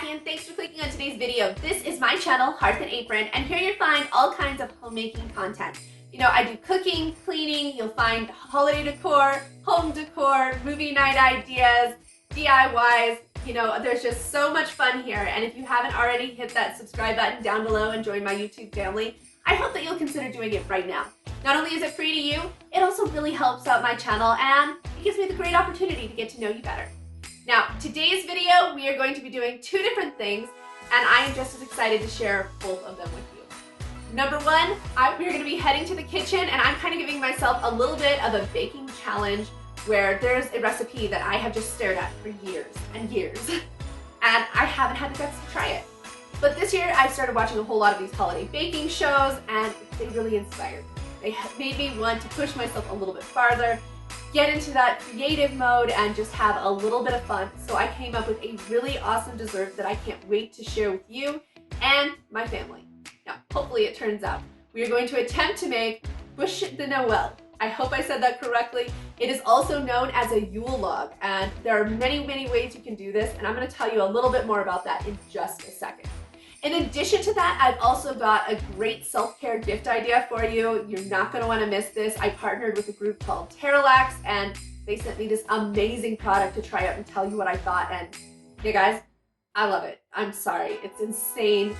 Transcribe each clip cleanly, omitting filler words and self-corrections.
and thanks for clicking on today's video. This is my channel, Hearth and Apron, and here you'll find all kinds of homemaking content. You know, I do cooking, cleaning, you'll find holiday decor, home decor, movie night ideas, DIYs. You know, there's just so much fun here, and if you haven't already, hit that subscribe button down below and join my YouTube family. I hope that you'll consider doing it right now. Not only is it free to you, it also really helps out my channel, and it gives me the great opportunity to get to know you better. Now, today's video, we are going to be doing two different things, and I am just as excited to share both of them with you. Number one, we're going to be heading to the kitchen, and I'm kind of giving myself a little bit of a baking challenge where there's a recipe that I have just stared at for years and years, and I haven't had the guts to try it. But this year, I started watching a whole lot of these holiday baking shows, and they really inspired me. They made me want to push myself a little bit farther, get into that creative mode, and just have a little bit of fun. So I came up with a really awesome dessert that I can't wait to share with you and my family. Now, hopefully it turns out. We are going to attempt to make Buche De Noel. I hope I said that correctly. It is also known as a Yule Log, and there are many, many ways you can do this, and I'm going to tell you a little bit more about that in just a second. In addition to that, I've also got a great self-care gift idea for you. You're not going to want to miss this. I partnered with a group called Terelax, and they sent me this amazing product to try out and tell you what I thought. And yeah, guys, I love it. I'm sorry. It's insane.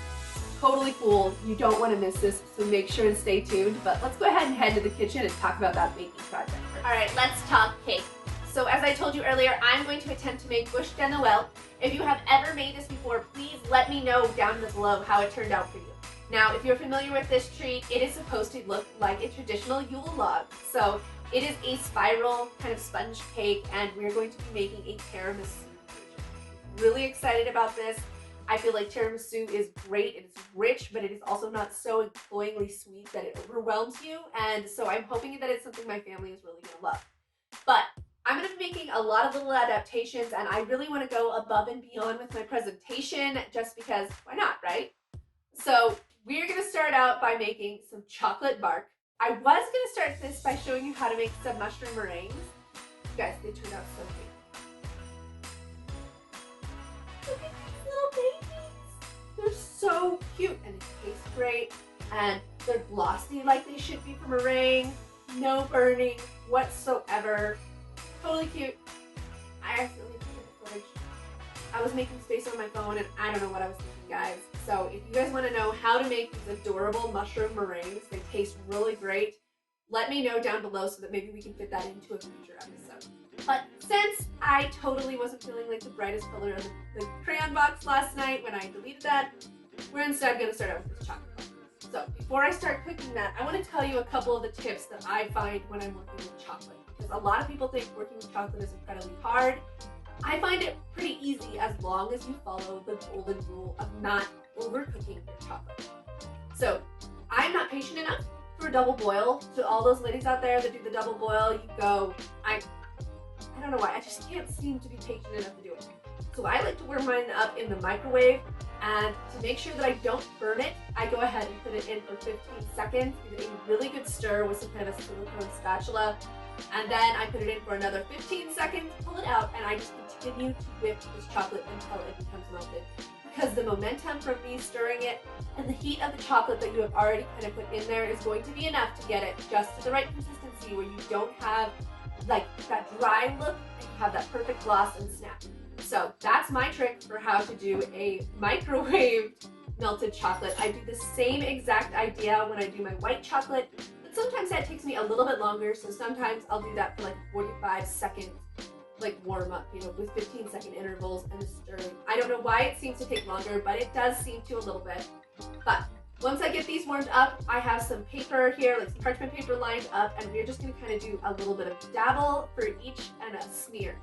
Totally cool. You don't want to miss this, so make sure and stay tuned. But let's go ahead and head to the kitchen and talk about that baking project first. All right, let's talk cake. So as I told you earlier, I'm going to attempt to make Buche De Noel. If you have ever made this before, please let me know down below how it turned out for you. Now, if you're familiar with this treat, it is supposed to look like a traditional Yule log. So it is a spiral kind of sponge cake, and we're going to be making a tiramisu version. Really excited about this. I feel like tiramisu is great. It is rich, but it is also not so cloyingly sweet that it overwhelms you. And so I'm hoping that it's something my family is really gonna love. But I'm going to be making a lot of little adaptations, and I really want to go above and beyond with my presentation just because why not, right? So we're going to start out by making some chocolate bark. I was going to start this by showing you how to make some mushroom meringues. You guys, they turned out so cute. Look at these little babies. They're so cute, and they taste great, and they're glossy like they should be for meringue. No burning whatsoever. Totally cute. I accidentally put it in the fridge. I was making space on my phone, and I don't know what I was thinking, guys. So if you guys want to know how to make these adorable mushroom meringues, they taste really great, let me know down below so that maybe we can fit that into a future episode. But since I totally wasn't feeling like the brightest color of the crayon box last night when I deleted that, we're instead going to start out with this chocolate box. So before I start cooking that, I want to tell you a couple of the tips that I find when I'm working with chocolate. Because a lot of people think working with chocolate is incredibly hard. I find it pretty easy as long as you follow the golden rule of not overcooking your chocolate. So I'm not patient enough for a double boil. To all those ladies out there that do the double boil, you go, I don't know why, I just can't seem to be patient enough to do it. So I like to warm mine up in the microwave, and to make sure that I don't burn it, I go ahead and put it in for 15 seconds, give it a really good stir with some kind of a silicone spatula, and then I put it in for another 15 seconds, pull it out, and I just continue to whip this chocolate until it becomes melted. Because the momentum from me stirring it and the heat of the chocolate that you have already kind of put in there is going to be enough to get it just to the right consistency where you don't have like that dry look and you have that perfect gloss and snap. So that's my trick for how to do a microwaved melted chocolate. I do the same exact idea when I do my white chocolate, but sometimes that takes me a little bit longer. So sometimes I'll do that for like 45-second like warm up, you know, with 15-second intervals and stirring. I don't know why it seems to take longer, but it does seem to a little bit. But once I get these warmed up, I have some paper here, like some parchment paper lined up, and we're just gonna kind of do a little bit of dabble for each and a smear.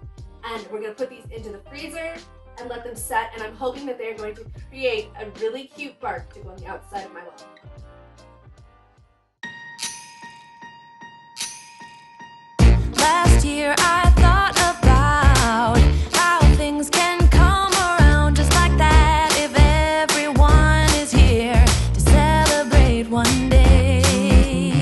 And we're going to put these into the freezer and let them set, and I'm hoping that they're going to create a really cute bark to go on the outside of my log. Last year I thought about how things can come around just like that if everyone is here to celebrate one day.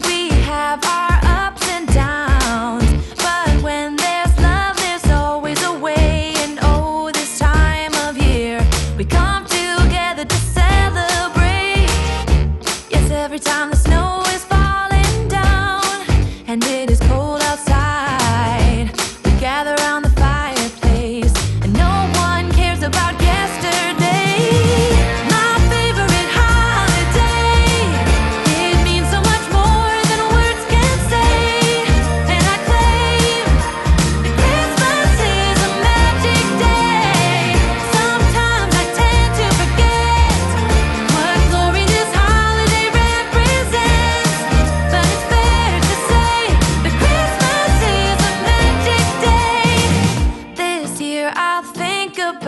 We have our ups and downs, but when there's love there's always a way, and oh, this time of year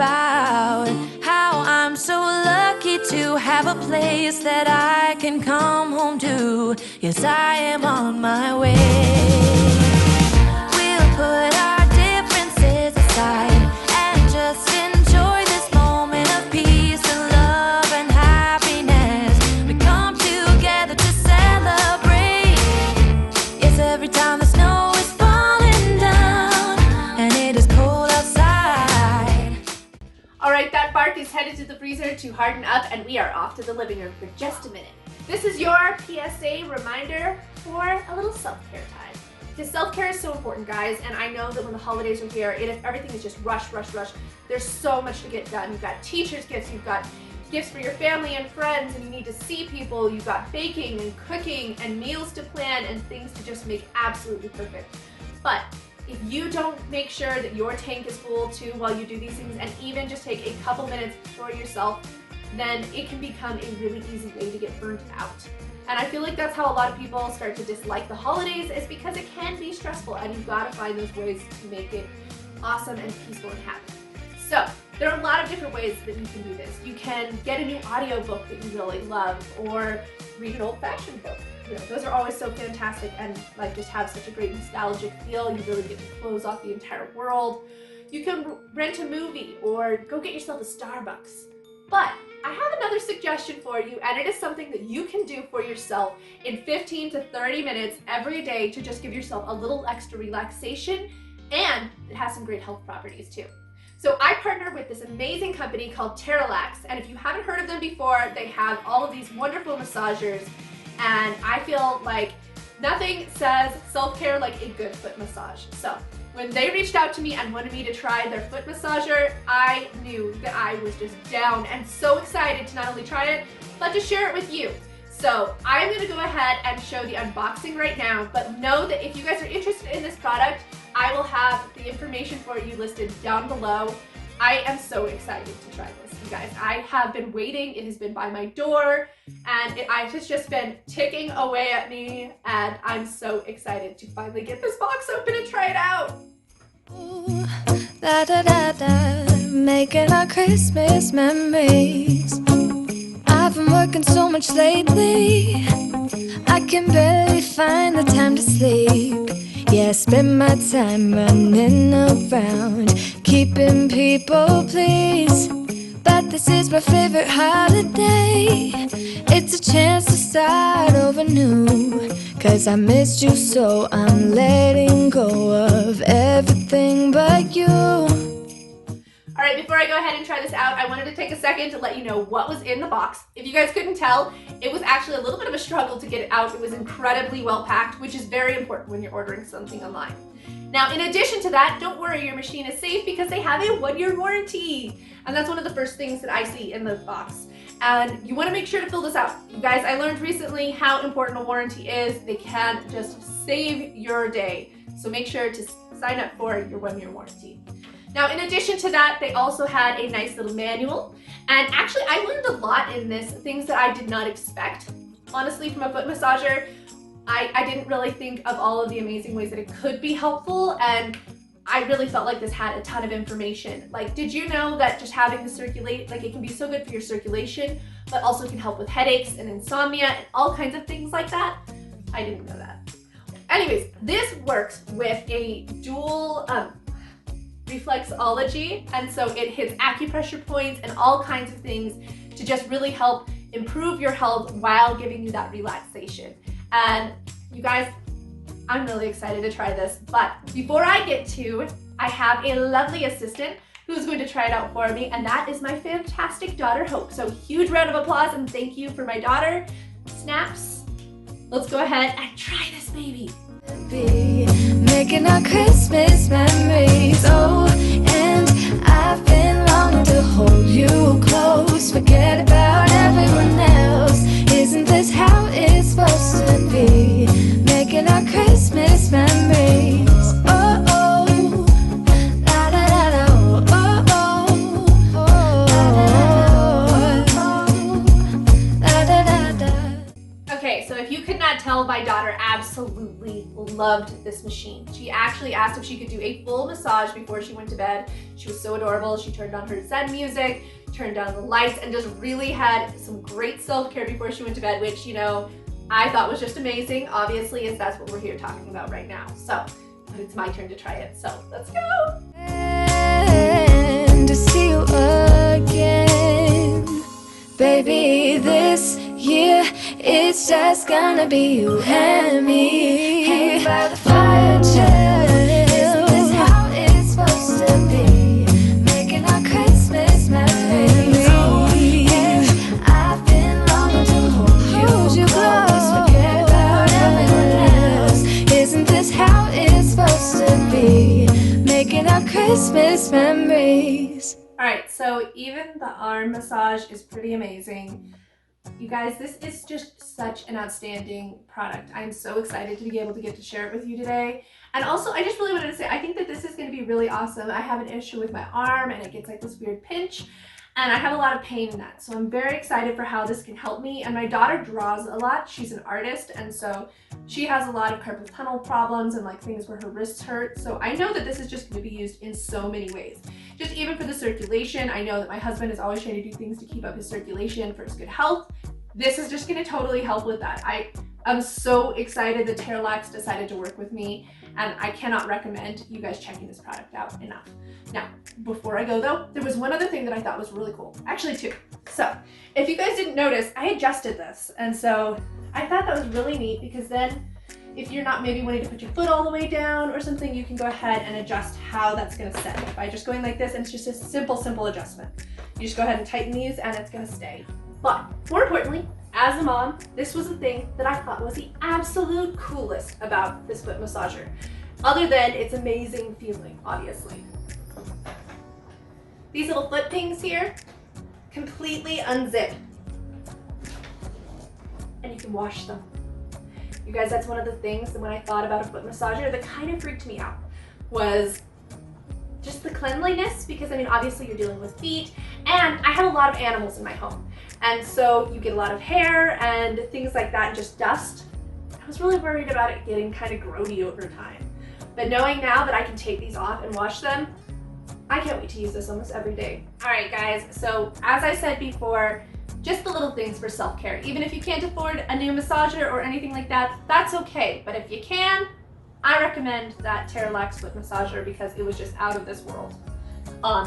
about how I'm so lucky to have a place that I can come home to. Yes, I am on my way. We'll put our differences aside and just enjoy this moment of peace and love and happiness. We come together to celebrate. Yes, every time the snow is falling down and it is cold outside. Alright, that bark is headed to the freezer to harden up, and we are off to the living room for just a minute. This is your PSA reminder for a little self-care time. Because self-care is so important, guys, and I know that when the holidays are here, everything is just rush, rush, rush. There's so much to get done. You've got teachers' gifts, you've got gifts for your family and friends, and you need to see people. You've got baking and cooking and meals to plan and things to just make absolutely perfect. But if you don't make sure that your tank is full too while you do these things, and even just take a couple minutes for yourself, then it can become a really easy way to get burnt out. And I feel like that's how a lot of people start to dislike the holidays, is because it can be stressful, and you've got to find those ways to make it awesome and peaceful and happy. So there are a lot of different ways that you can do this. You can get a new audiobook that you really love, or read an old-fashioned book. You know, those are always so fantastic and like just have such a great nostalgic feel. You really get to close off the entire world. You can rent a movie or go get yourself a Starbucks. But I have another suggestion for you, and it is something that you can do for yourself in 15 to 30 minutes every day to just give yourself a little extra relaxation, and it has some great health properties too. So I partner with this amazing company called Terelax, and if you haven't heard of them before, they have all of these wonderful massagers, and I feel like nothing says self-care like a good foot massage. So when they reached out to me and wanted me to try their foot massager, I knew that I was just down and so excited to not only try it, but to share it with you. So I'm going to go ahead and show the unboxing right now, but know that if you guys are interested in this product, I will have the information for you listed down below. I am so excited to try this, you guys. I have been waiting. It has been by my door, and it's just been ticking away at me, and I'm so excited to finally get this box open and try it out. Da da da da, making our Christmas memories. I've been working so much lately, I can barely find the time to sleep. Yeah, I spend my time running around, keeping people pleased. But this is my favorite holiday. It's a chance to start over new. 'Cause I missed you, so I'm letting go of everything but you. Alright, before I go ahead and try this out, I wanted to take a second to let you know what was in the box. If you guys couldn't tell, it was actually a little bit of a struggle to get it out. It was incredibly well packed, which is very important when you're ordering something online. Now, in addition to that, don't worry, your machine is safe because they have a 1-year warranty. And that's one of the first things that I see in the box. And you want to make sure to fill this out. You guys, I learned recently how important a warranty is. They can just save your day. So make sure to sign up for your 1-year warranty. Now, in addition to that, they also had a nice little manual. And actually, I learned a lot in this, things that I did not expect. Honestly, from a foot massager, I didn't really think of all of the amazing ways that it could be helpful, and I really felt like this had a ton of information. Like, did you know that just having the circulate, like it can be so good for your circulation, but also can help with headaches and insomnia and all kinds of things like that? I didn't know that. Anyways, this works with a dual reflexology, and so it hits acupressure points and all kinds of things to just really help improve your health while giving you that relaxation. And you guys, I'm really excited to try this, but before I get to, I have a lovely assistant who's going to try it out for me, and that is my fantastic daughter, Hope. So huge round of applause and thank you for my daughter. Snaps. Let's go ahead and try this baby. Making our Christmas memories, oh, and I've been longing to hold you close, forget about everyone else. Isn't this how it's supposed to be? Making our Christmas memories, oh, oh, la da da da, oh, oh, oh, oh, la da da da. Okay, so if you could not tell by my daughter absolutely loved this machine. She actually asked if she could do a full massage before she went to bed. She was so adorable. She turned on her Zen music, turned down the lights, and just really had some great self-care before she went to bed, which, you know, I thought was just amazing, obviously, as that's what we're here talking about right now. So, but it's my turn to try it, so let's go! And to see you again, baby, this year it's just gonna be you and me, hanging by the fire chill. Isn't this how it's supposed to be? Making our Christmas memories. Oh, yeah, I've been longing to hold you close, forget about everyone else. Isn't this how it's supposed to be? Making our Christmas memories. Alright, so even the arm massage is pretty amazing. You guys, this is just such an outstanding product. I'm so excited to be able to get to share it with you today. And also, I just really wanted to say, I think that this is going to be really awesome. I have an issue with my arm and it gets like this weird pinch, and I have a lot of pain in that. So I'm very excited for how this can help me. And my daughter draws a lot. She's an artist, and so she has a lot of carpal tunnel problems and like things where her wrists hurt. So I know that this is just going to be used in so many ways. Just even for the circulation, I know that my husband is always trying to do things to keep up his circulation for his good health. This is just going to totally help with that. I'm so excited that Terelax decided to work with me, and I cannot recommend you guys checking this product out enough. Now, before I go though, there was one other thing that I thought was really cool. Actually two. So, if you guys didn't notice, I adjusted this, and so I thought that was really neat because then if you're not maybe wanting to put your foot all the way down or something, you can go ahead and adjust how that's going to set by just going like this, and it's just a simple adjustment. You just go ahead and tighten these and it's going to stay. But more importantly, as a mom, this was the thing that I thought was the absolute coolest about this foot massager, other than its amazing feeling, obviously. These little foot pings here completely unzip, and you can wash them. You guys, that's one of the things that when I thought about a foot massager that kind of freaked me out was just the cleanliness, because I mean, obviously you're dealing with feet, and I have a lot of animals in my home. And so you get a lot of hair and things like that, and just dust. I was really worried about it getting kind of grody over time. But knowing now that I can take these off and wash them, I can't wait to use this almost every day. All right, guys, so as I said before, just the little things for self-care. Even if you can't afford a new massager or anything like that, that's okay. But if you can, I recommend that Terelax foot massager because it was just out of this world.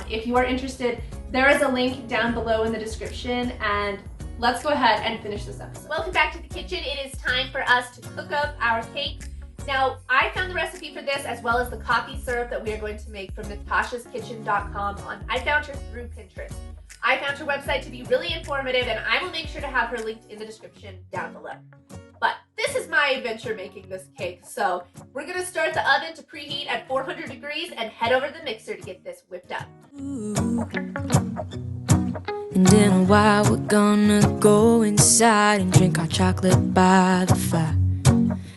If you are interested, there is a link down below in the description, and let's go ahead and finish this episode. Welcome back to the kitchen. It is time for us to cook up our cake. Now, I found the recipe for this as well as the coffee syrup that we are going to make from natasha'skitchen.com. I found her through Pinterest. I found her website to be really informative, and I will make sure to have her linked in the description down below. But this is my adventure making this cake, so we're gonna start the oven to preheat at 400 degrees and head over to the mixer to get this whipped up. And in a while we're gonna go inside and drink our chocolate by the fire.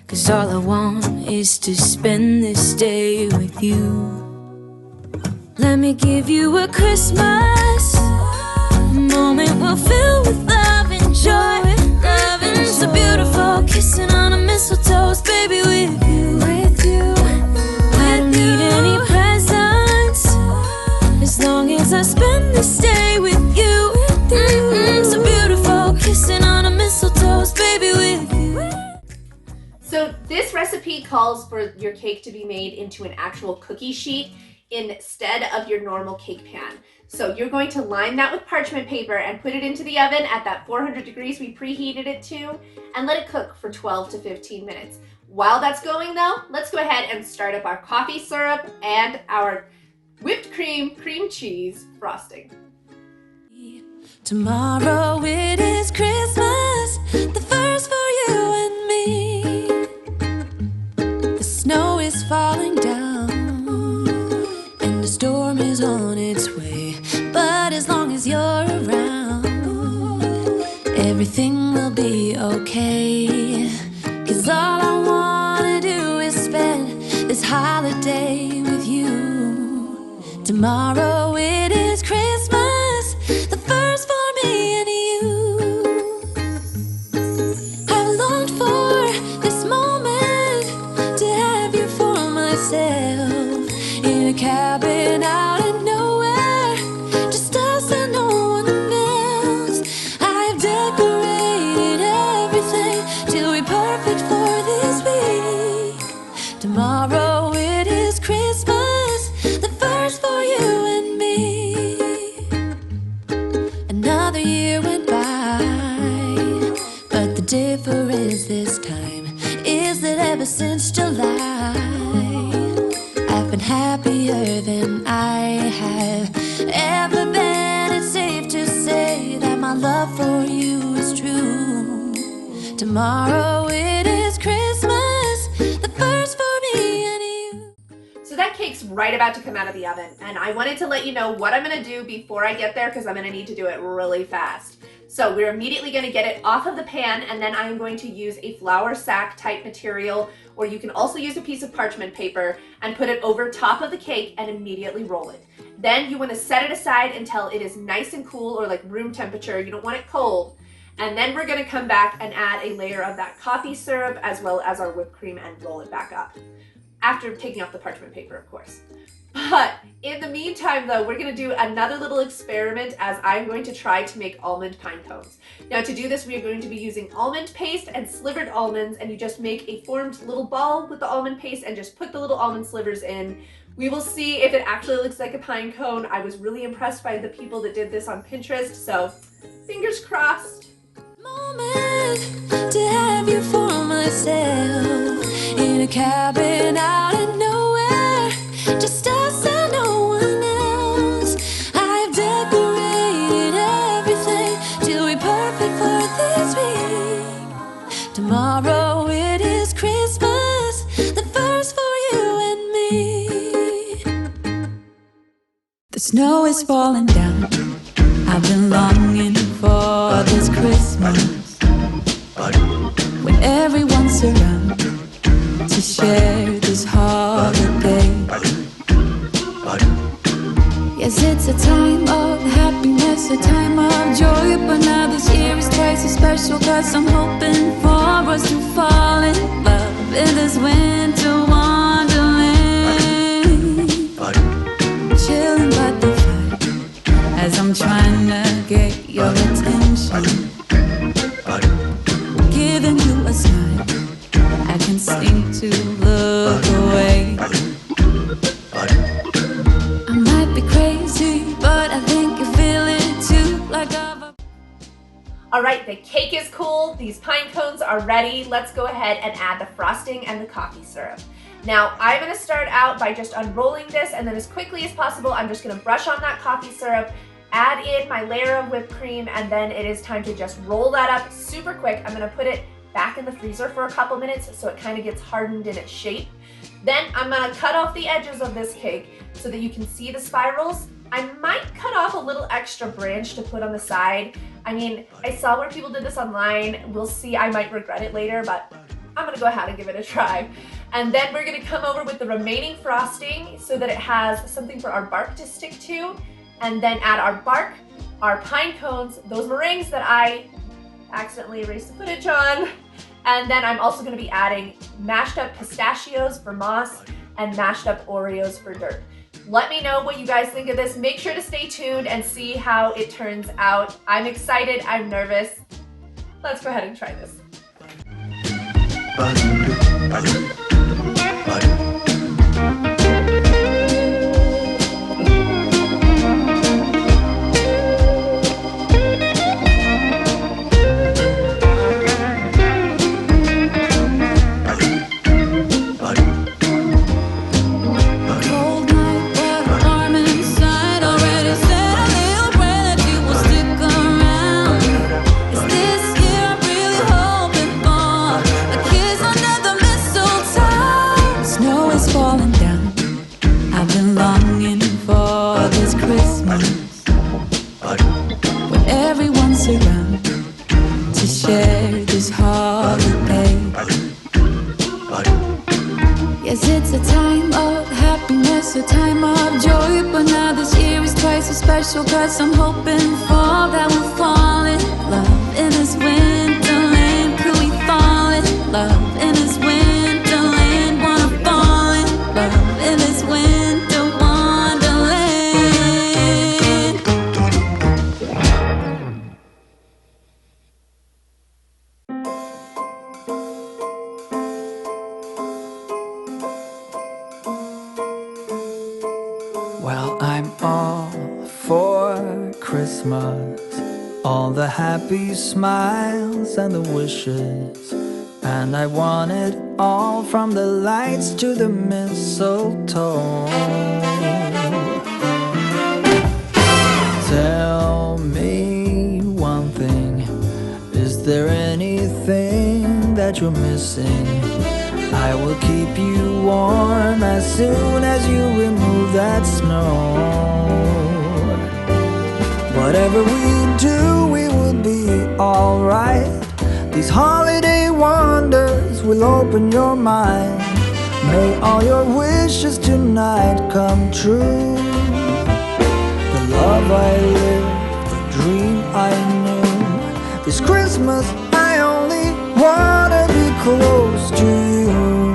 'Cause all I want is to spend this day with you. Let me give you a Christmas moment we'll fill with love and joy. Loving so beautiful, kissing on a mistletoe, baby, with you. I don't need any presents as long as I spend this day with you. So beautiful, kissing on a mistletoe, baby, with you. So this recipe calls for your cake to be made into an actual cookie sheet instead of your normal cake pan. So you're going to line that with parchment paper and put it into the oven at that 400 degrees we preheated it to, and let it cook for 12 to 15 minutes. While that's going though, let's go ahead and start up our coffee syrup and our whipped cream cheese frosting. Tomorrow it is Christmas, the first for you and me. The snow is falling down and the storm is on its way. But as long as you're around, everything will be okay. 'Cause all I wanna do is spend this holiday with you. Tomorrow it is Christmas, the first for me and you. I longed for this moment 1st July. I've been happier than I have ever been. It's safe to say that my love for you is true. Tomorrow it is Christmas, the first for me and you. So that cake's right about to come out of the oven, and I wanted to let you know what I'm gonna do before I get there because I'm gonna need to do it really fast. So we're immediately gonna get it off of the pan, and then I'm going to use a flour sack type material, or you can also use a piece of parchment paper and put it over top of the cake and immediately roll it. Then you wanna set it aside until it is nice and cool, or like room temperature. You don't want it cold. And then we're gonna come back and add a layer of that coffee syrup as well as our whipped cream and roll it back up. After taking off the parchment paper, of course. But in the meantime though, we're gonna do another little experiment as I'm going to try to make almond pine cones. Now to do this, we are going to be using almond paste and slivered almonds, and you just make a formed little ball with the almond paste and just put the little almond slivers in. We will see if it actually looks like a pine cone. I was really impressed by the people that did this on Pinterest, so fingers crossed. Moment to have you for myself in a cabin out of nowhere, just us and no one else. I've decorated everything to be perfect for this week. Tomorrow it is Christmas, the first for you and me. The snow is falling down. I've been longing for this Christmas, when everyone's around to share this holiday. Yes, it's a time of happiness, a time of joy, but now this year is twice as special, 'cause I'm hoping for us to fall in love in this winter wonderland. Chilling by the fire as I'm trying to get your attention, giving you a smile, I can seem to look away. I might be crazy, but I think you feel it too, like I've... All right, the cake is cool, these pine cones are ready. Let's go ahead and add the frosting and the coffee syrup. Now, I'm gonna start out by just unrolling this, and then as quickly as possible, I'm just gonna brush on that coffee syrup, add in my layer of whipped cream, and then it is time to just roll that up super quick. I'm gonna put it back in the freezer for a couple minutes so it kind of gets hardened in its shape. Then I'm gonna cut off the edges of this cake so that you can see the spirals. I might cut off a little extra branch to put on the side. I mean, I saw where people did this online. We'll see, I might regret it later, but I'm gonna go ahead and give it a try. And then we're gonna come over with the remaining frosting so that it has something for our bark to stick to, and then add our bark, our pine cones, those meringues that I accidentally erased the footage on. And then I'm also gonna be adding mashed up pistachios for moss and mashed up Oreos for dirt. Let me know what you guys think of this. Make sure to stay tuned and see how it turns out. I'm excited, I'm nervous. Let's go ahead and try this. Special, 'cause I'm hoping for that we'll fall in love in this winterland. Could we fall in love in this winterland? Wanna fall in love in this winter wonderland. Well, I'm all for Christmas, all the happy smiles and the wishes And I want it all, from the lights to the mistletoe. Tell me one thing, is there anything that you're missing? I will keep you warm as soon as you remove that snow. Whatever we do, we will be alright. These holiday wonders will open your mind. May all your wishes tonight come true. The love I lived, the dream I knew. This Christmas I only wanna be close to you.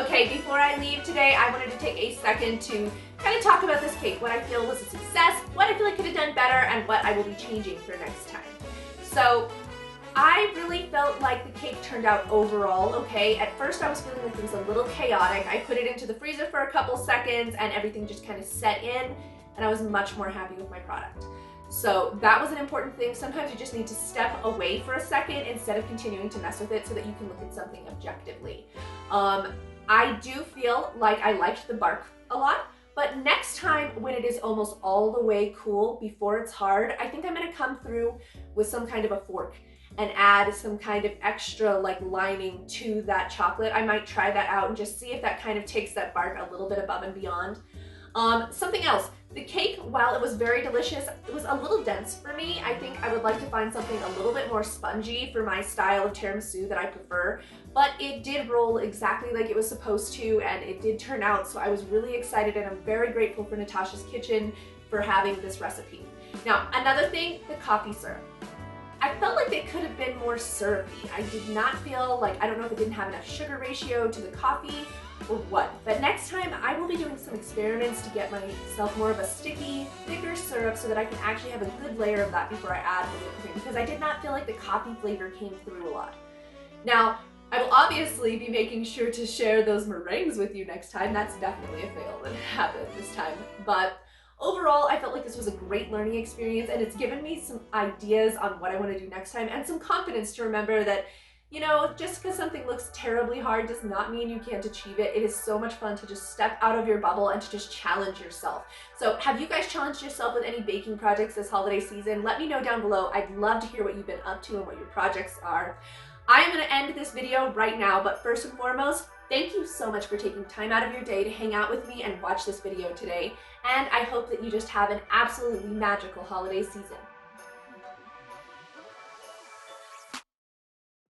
Okay, before I leave today, I wanted to take a second to kind of talk about this cake, what I feel was a success, what I feel I could have done better, and what I will be changing for next time. So, I really felt like the cake turned out overall okay. At first I was feeling like it was a little chaotic. I put it into the freezer for a couple seconds and everything just kind of set in, and I was much more happy with my product. So that was an important thing. Sometimes you just need to step away for a second instead of continuing to mess with it so that you can look at something objectively. I do feel like I liked the bark a lot, but next time when it is almost all the way cool before it's hard, I think I'm gonna come through with some kind of a fork and add some kind of extra like lining to that chocolate. I might try that out and just see if that kind of takes that bark a little bit above and beyond. Something else, the cake, while it was very delicious, it was a little dense for me. I think I would like to find something a little bit more spongy for my style of tiramisu that I prefer, but it did roll exactly like it was supposed to, and it did turn out, so I was really excited, and I'm very grateful for Natasha's Kitchen for having this recipe. Now, another thing, the coffee syrup. I felt like it could have been more syrupy. I did not feel like, I don't know if it didn't have enough sugar ratio to the coffee or what, but next time I will be doing some experiments to get myself more of a sticky, thicker syrup so that I can actually have a good layer of that before I add the whipped cream, because I did not feel like the coffee flavor came through a lot. Now, I will obviously be making sure to share those meringues with you next time. That's definitely a fail that happened this time, but overall, I felt like this was a great learning experience, and it's given me some ideas on what I want to do next time and some confidence to remember that, you know, just because something looks terribly hard does not mean you can't achieve it. It is so much fun to just step out of your bubble and to just challenge yourself. So have you guys challenged yourself with any baking projects this holiday season? Let me know down below. I'd love to hear what you've been up to and what your projects are. I am going to end this video right now, but first and foremost, thank you so much for taking time out of your day to hang out with me and watch this video today. And I hope that you just have an absolutely magical holiday season.